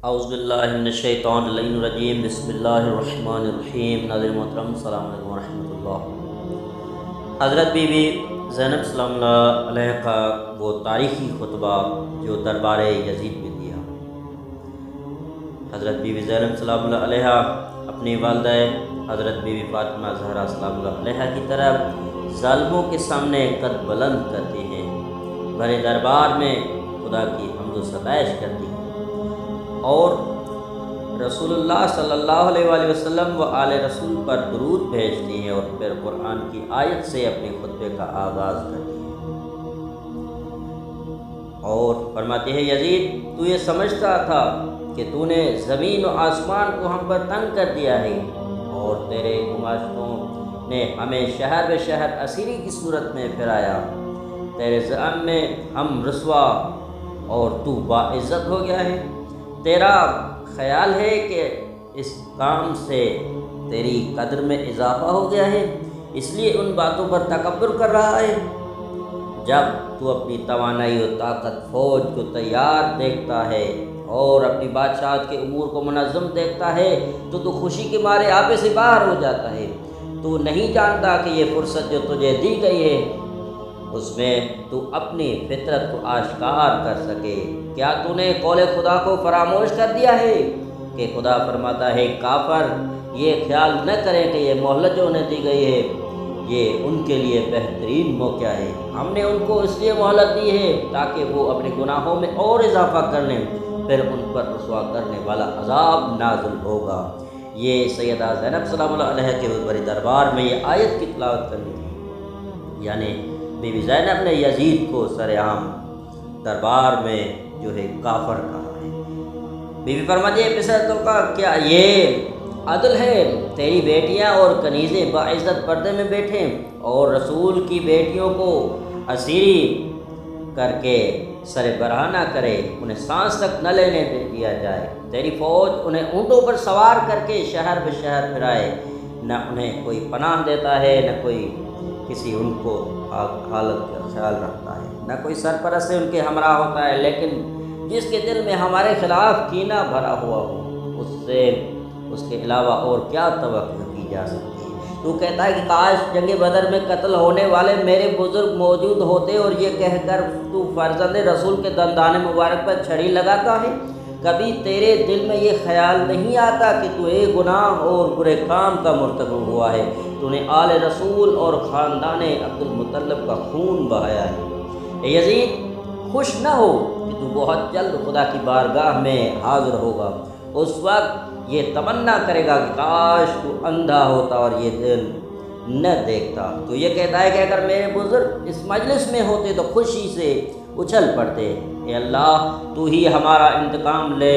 اعوذ باللہ من الشیطان اللعین الرجیم بسم اللہ الرحمن الرحیم۔ ناظرین محترم السلام علیکم ورحمۃ اللہ۔ حضرت بی بی زینب سلام اللہ علیہ کا وہ تاریخی خطبہ جو دربار یزید میں دیا۔ حضرت بی بی زینب سلام اللہ علیہ اپنی والدہ حضرت بی بی فاطمہ زہرا سلام اللہ علیہ کی طرف ظالموں کے سامنے قد بلند کرتے ہیں، بڑے دربار میں خدا کی حمد و ستائش کرتی ہیں اور رسول اللہ صلی اللہ علیہ وآلہ وسلم و آل رسول پر درود بھیجتی ہیں اور پھر قرآن کی آیت سے اپنے خطبے کا آغاز کرتی ہیں اور فرماتی ہے، یزید تو یہ سمجھتا تھا کہ تو نے زمین و آسمان کو ہم پر تنگ کر دیا ہے اور تیرے گماشتوں نے ہمیں شہر بے شہر اسیری کی صورت میں پھرایا، تیرے زعم میں ہم رسوا اور تو باعزت ہو گیا ہے۔ تیرا خیال ہے کہ اس کام سے تیری قدر میں اضافہ ہو گیا ہے، اس لیے ان باتوں پر تکبر کر رہا ہے۔ جب تو اپنی توانائی و طاقت فوج کو تیار دیکھتا ہے اور اپنی بادشاہت کے امور کو منظم دیکھتا ہے تو خوشی کے مارے آپے سے باہر ہو جاتا ہے۔ تو نہیں جانتا کہ یہ فرصت جو تجھے دی گئی ہے اس میں تو اپنی فطرت کو آشکار کر سکے۔ کیا تو نے قول خدا کو فراموش کر دیا ہے کہ خدا فرماتا ہے کافر یہ خیال نہ کریں کہ یہ مہلت جو انہیں دی گئی ہے یہ ان کے لیے بہترین موقع ہے، ہم نے ان کو اس لیے مہلت دی ہے تاکہ وہ اپنے گناہوں میں اور اضافہ کر لیں، پھر ان پر رسوا کرنے والا عذاب نازل ہوگا۔ یہ سیدہ زینب سلام اللہ علیہ کے بڑے دربار میں یہ آیت کی تلاوت کرنی تھی، یعنی بی بی زینب نے یزید کو سرعام دربار میں جو ہے کافر کہا ہے۔ بی بی فرماتی ہے، پسر کا کیا یہ عدل ہے؟ تیری بیٹیاں اور کنیزیں باعزت پردے میں بیٹھیں اور رسول کی بیٹیوں کو اسیری کر کے سر برہنہ کرے، انہیں سانس تک نہ لینے دیا جائے، تیری فوج انہیں اونٹوں پر سوار کر کے شہر بے شہر پھرائے، نہ انہیں کوئی پناہ دیتا ہے نہ کوئی کسی ان کو حالت کا خیال رکھتا ہے، نہ کوئی سرپرست سے ان کے ہمراہ ہوتا ہے، لیکن جس کے دل میں ہمارے خلاف کینہ بھرا ہوا ہو اس کے علاوہ اور کیا توقع کی جا سکتی ہے۔ تو کہتا ہے کہ کاش جنگ بدر میں قتل ہونے والے میرے بزرگ موجود ہوتے، اور یہ کہہ کر تو فرزند رسول کے دندان مبارک پر چھڑی لگاتا ہے۔ کبھی تیرے دل میں یہ خیال نہیں آتا کہ تو ایک گناہ اور برے کام کا مرتکب ہوا ہے، تو نے آل رسول اور خاندان عبد المطلب کا خون بہایا ہے۔ اے یزید، خوش نہ ہو کہ تو بہت جلد خدا کی بارگاہ میں حاضر ہوگا، اس وقت یہ تمنا کرے گا کہ کاش تو اندھا ہوتا اور یہ دل نہ دیکھتا۔ تو یہ کہتا ہے کہ اگر میرے بزرگ اس مجلس میں ہوتے تو خوشی سے اچھل پڑتے۔ اے اللہ، تو ہی ہمارا انتقام لے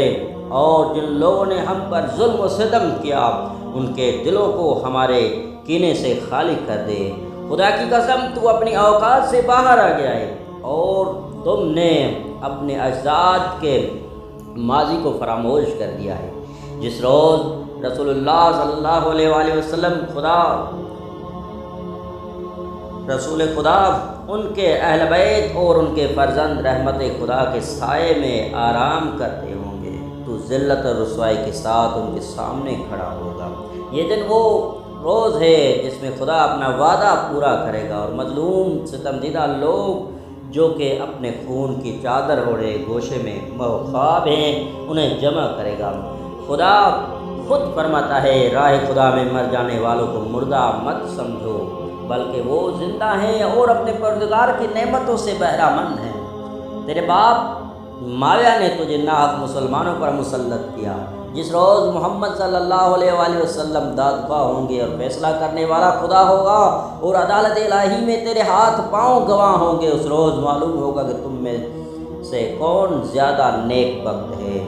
اور جن لوگوں نے ہم پر ظلم و ستم کیا ان کے دلوں کو ہمارے کینے سے خالی کر دے۔ خدا کی قسم تو اپنی اوقات سے باہر آ گیا ہے اور تم نے اپنے اجداد کے ماضی کو فراموش کر دیا ہے۔ جس روز رسول اللہ صلی اللہ علیہ وآلہ وسلم رسول خدا ان کے اہل بیت اور ان کے فرزند رحمت خدا کے سائے میں آرام کرتے ہوں گے تو ذلت اور رسوائی کے ساتھ ان کے سامنے کھڑا ہوگا۔ یہ دن وہ روز ہے جس میں خدا اپنا وعدہ پورا کرے گا اور مظلوم ستم دیدہ لوگ جو کہ اپنے خون کی چادر اوڑھے گوشے میں خواب ہیں انہیں جمع کرے گا۔ خدا خود فرماتا ہے، راہ خدا میں مر جانے والوں کو مردہ مت سمجھو بلکہ وہ زندہ ہیں اور اپنے پروردگار کی نعمتوں سے بہرہ مند ہیں۔ تیرے باپ معاویہ نے تجھے ناحق مسلمانوں پر مسلط کیا۔ جس روز محمد صلی اللہ علیہ وآلہ وسلم دادخواہ ہوں گے اور فیصلہ کرنے والا خدا ہوگا اور عدالت الہی میں تیرے ہاتھ پاؤں گواہ ہوں گے، اس روز معلوم ہوگا کہ تم میں سے کون زیادہ نیک بخت ہے۔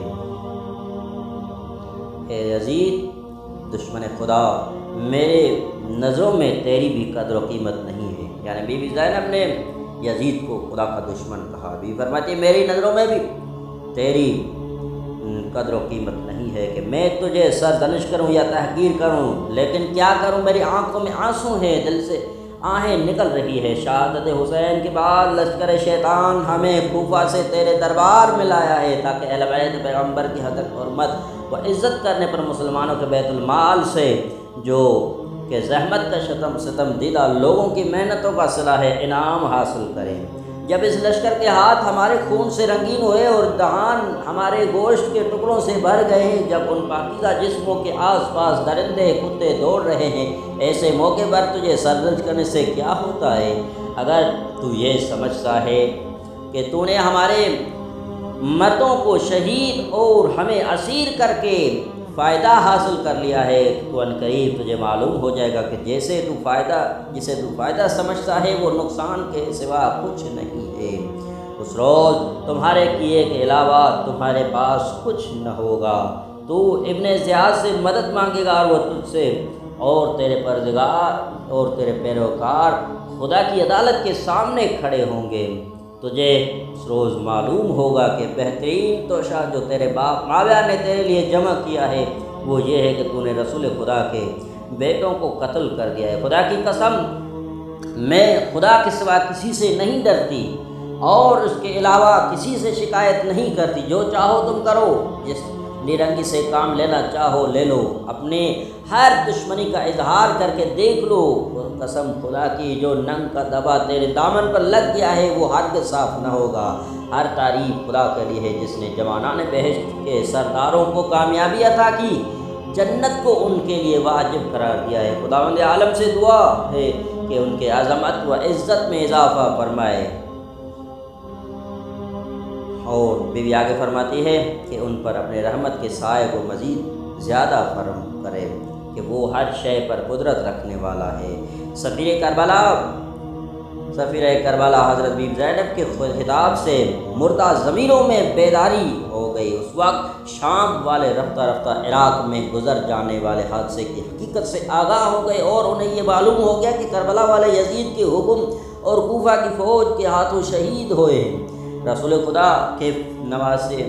اے یزید دشمن خدا، میرے نظروں میں تیری بھی قدر و قیمت نہیں ہے۔ یعنی بی بی زینب نے یزید کو خدا کا دشمن کہا۔ بی فرماتی ہے، میری نظروں میں بھی تیری قدر و قیمت نہیں ہے کہ میں تجھے سرزنش کروں یا تحقیر کروں، لیکن کیا کروں، میری آنکھوں میں آنسو ہیں، دل سے آہیں نکل رہی ہے۔ شہادت حسین کے بعد لشکر شیطان ہمیں کوفہ سے تیرے دربار میں لایا ہے تاکہ اہل بیت پیغمبر کی حقیقت حرمت و عزت کرنے پر مسلمانوں کے بیت المال سے جو کہ زحمت کا ستم دیدہ لوگوں کی محنتوں کا صلاح انعام حاصل کریں۔ جب اس لشکر کے ہاتھ ہمارے خون سے رنگین ہوئے اور دہان ہمارے گوشت کے ٹکڑوں سے بھر گئے، جب ان پاکیزہ جسموں کے آس پاس درندے کتے دوڑ رہے ہیں، ایسے موقع پر تجھے سرزنش کرنے سے کیا ہوتا ہے؟ اگر تو یہ سمجھتا ہے کہ تو نے ہمارے مردوں کو شہید اور ہمیں اسیر کر کے فائدہ حاصل کر لیا ہے تو عنقریب تجھے معلوم ہو جائے گا کہ جسے تو فائدہ سمجھتا ہے وہ نقصان کے سوا کچھ نہیں ہے۔ اس روز تمہارے کیے کے علاوہ تمہارے پاس کچھ نہ ہوگا۔ تو ابن زیاد سے مدد مانگے گا اور وہ تجھ سے اور تیرے پروردگار اور تیرے پیروکار خدا کی عدالت کے سامنے کھڑے ہوں گے۔ تجھے اس روز معلوم ہوگا کہ بہترین توشہ جو تیرے باپ معاویہ نے تیرے لیے جمع کیا ہے وہ یہ ہے کہ تو نے رسول خدا کے بیٹوں کو قتل کر دیا ہے۔ خدا کی قسم، میں خدا کے سوا کسی سے نہیں ڈرتی اور اس کے علاوہ کسی سے شکایت نہیں کرتی۔ جو چاہو تم کرو، جس نرنگی سے کام لینا چاہو لے لو، اپنے ہر دشمنی کا اظہار کر کے دیکھ لو۔ قسم خدا کی، جو ننگ کا دبا تیرے دامن پر لگ گیا ہے وہ ہرگز صاف نہ ہوگا۔ ہر تعریف خدا کے لیے ہے جس نے جوانان بہشت کے سرداروں کو کامیابی عطا کی، جنت کو ان کے لیے واجب قرار دیا ہے۔ خداوند عالم سے دعا ہے کہ ان کے عظمت و عزت میں اضافہ فرمائے۔ اور بیوی آگے فرماتی ہے کہ ان پر اپنے رحمت کے سائے کو مزید زیادہ فرم کرے کہ وہ ہر شے پر قدرت رکھنے والا ہے۔ سفیر کربلا حضرت بی زینب کے خطاب سے مردہ ضمیروں میں بیداری ہو گئی۔ اس وقت شام والے رفتہ رفتہ عراق میں گزر جانے والے حادثے کی حقیقت سے آگاہ ہو گئے اور انہیں یہ معلوم ہو گیا کہ کربلا والے یزید کے حکم اور کوفہ کی فوج کے ہاتھوں شہید ہوئے رسول خدا کے نواسے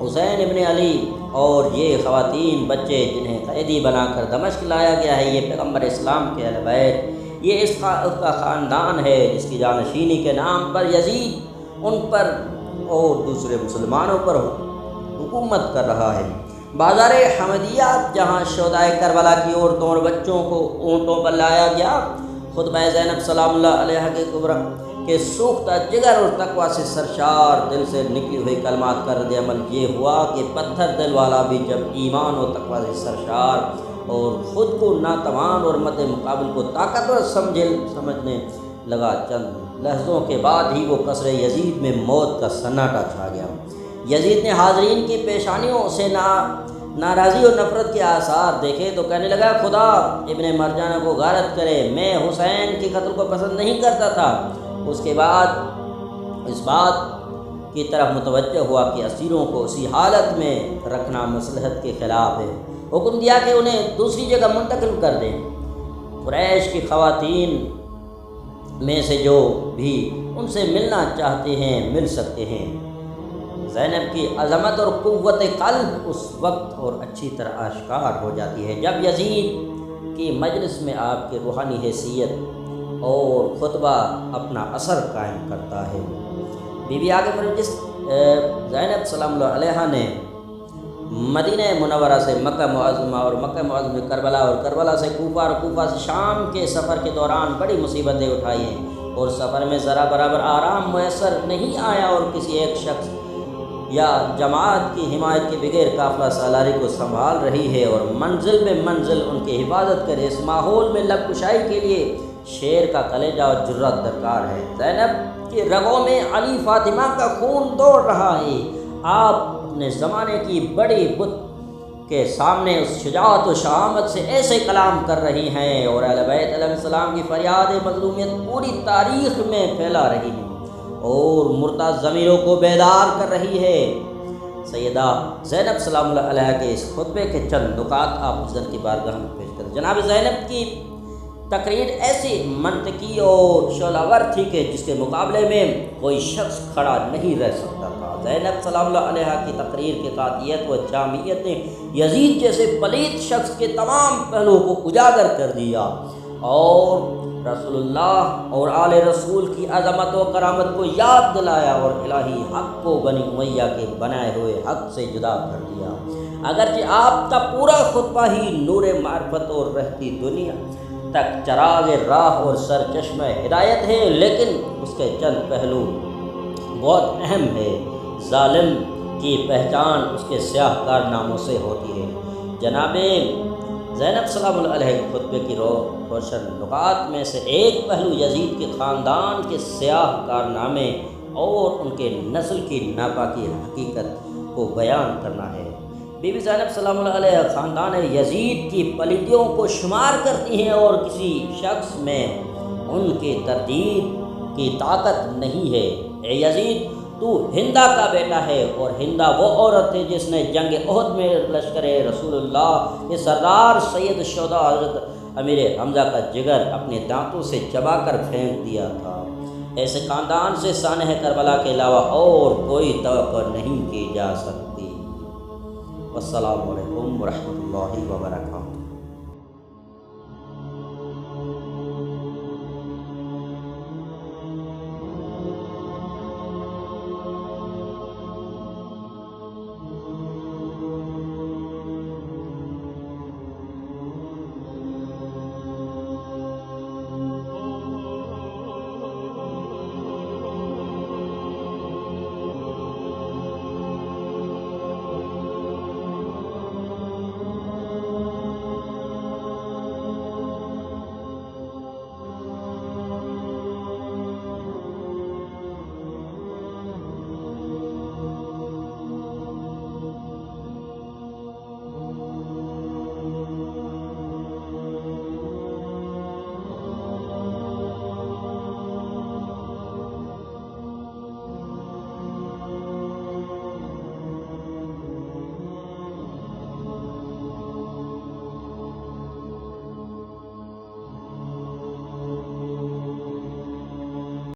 حسین ابن علی اور یہ خواتین بچے جنہیں قیدی بنا کر دمشق لایا گیا ہے، یہ پیغمبر اسلام کے اہل بیت، یہ اس کا خاندان ہے جس کی جانشینی کے نام پر یزید ان پر اور دوسرے مسلمانوں پر حکومت کر رہا ہے۔ بازار حمدیات جہاں شہدائے کربلا کی عورتوں اور بچوں کو اونٹوں پر لایا گیا، خطبہ زینب سلام اللہ علیہ کے کبریٰ کہ سوختہ جگر اور تقوی سے سرشار دل سے نکلی ہوئی کلمات کا رد عمل یہ ہوا کہ پتھر دل والا بھی جب ایمان و تقوی سے سرشار اور خود کو ناتوان اور مد مقابل کو طاقتور سمجھنے لگا، چند لحظوں کے بعد ہی وہ قصر یزید میں موت کا سناٹا چھا گیا۔ یزید نے حاضرین کی پیشانیوں سے ناراضی اور نفرت کے آثار دیکھے تو کہنے لگا، خدا ابن مرجانہ کو غارت کرے، میں حسین کے قتل کو پسند نہیں کرتا تھا۔ اس کے بعد اس بات کی طرف متوجہ ہوا کہ اسیروں کو اسی حالت میں رکھنا مصلحت کے خلاف ہے، حکم دیا کہ انہیں دوسری جگہ منتقل کر دیں۔ قریش کی خواتین میں سے جو بھی ان سے ملنا چاہتے ہیں مل سکتے ہیں۔ زینب کی عظمت اور قوت قلب اس وقت اور اچھی طرح آشکار ہو جاتی ہے جب یزید کی مجلس میں آپ کی روحانی حیثیت اور خطبہ اپنا اثر قائم کرتا ہے۔ بی بی آگے پر جس زینب سلام اللہ علیہ نے مدینہ منورہ سے مکہ معظمہ اور مکہ معظمہ سے کربلا اور کربلا سے کوفہ اور کوفہ سے شام کے سفر کے دوران بڑی مصیبتیں اٹھائی ہیں اور سفر میں ذرا برابر آرام میسر نہیں آیا اور کسی ایک شخص یا جماعت کی حمایت کے بغیر قافلہ سالاری کو سنبھال رہی ہے اور منزل بے منزل ان کی حفاظت کرے۔ اس ماحول میں لب کشائی کے لیے شیر کا کلیجہ اور جرات درکار ہے۔ زینب کے رگوں میں علی فاطمہ کا خون دوڑ رہا ہے۔ آپ اپنے زمانے کی بڑی بت کے سامنے اس شجاعت و شہامت سے ایسے کلام کر رہی ہیں اور اہل بیت علیہ السلام کی فریاد مظلومیت پوری تاریخ میں پھیلا رہی ہیں اور مردہ ضمیروں کو بیدار کر رہی ہے۔ سیدہ زینب سلام اللہ علیہ کے اس خطبے کے چند نکات آپ حضرت کی بارگاہ میں پیش کریں۔ جناب زینب کی تقریر ایسی منطقی اور شعلہ ور تھی کہ جس کے مقابلے میں کوئی شخص کھڑا نہیں رہ سکتا تھا۔ زینب سلام اللہ علیہ کی تقریر کی قاطعیت و جامعیت نے یزید جیسے پلید شخص کے تمام پہلوؤں کو اجاگر کر دیا اور رسول اللہ اور آل رسول کی عظمت و کرامت کو یاد دلایا اور الہی حق کو بنی امیہ کے بنائے ہوئے حق سے جدا کر دیا۔ اگرچہ آپ کا پورا خطبہ ہی نور معرفت اور رہتی دنیا تک چراغ راہ اور سرچشمہ ہدایت ہے، لیکن اس کے چند پہلو بہت اہم ہے۔ ظالم کی پہچان اس کے سیاہ کارناموں سے ہوتی ہے۔ جناب زینب سلام اللہ علیہ کے خطبے کی روشن نکات میں سے ایک پہلو یزید کے خاندان کے سیاہ کارنامے اور ان کے نسل کی ناپاکی حقیقت کو بیان کرنا ہے۔ بی بی زینب سلام اللہ علیہ خاندان یزید کی پلیدیوں کو شمار کرتی ہیں اور کسی شخص میں ان کی تردید کی طاقت نہیں ہے۔ اے یزید، تو ہندا کا بیٹا ہے، اور ہندا وہ عورت ہے جس نے جنگ احد میں لشکر رسول اللہ کے سردار سید الشہداء حضرت امیر حمزہ کا جگر اپنے دانتوں سے چبا کر پھینک دیا تھا۔ ایسے خاندان سے سانحہ کربلا کے علاوہ اور کوئی توقع نہیں کی جا سکتی۔ والسلام علیکم ورحمۃ اللہ وبرکاتہ۔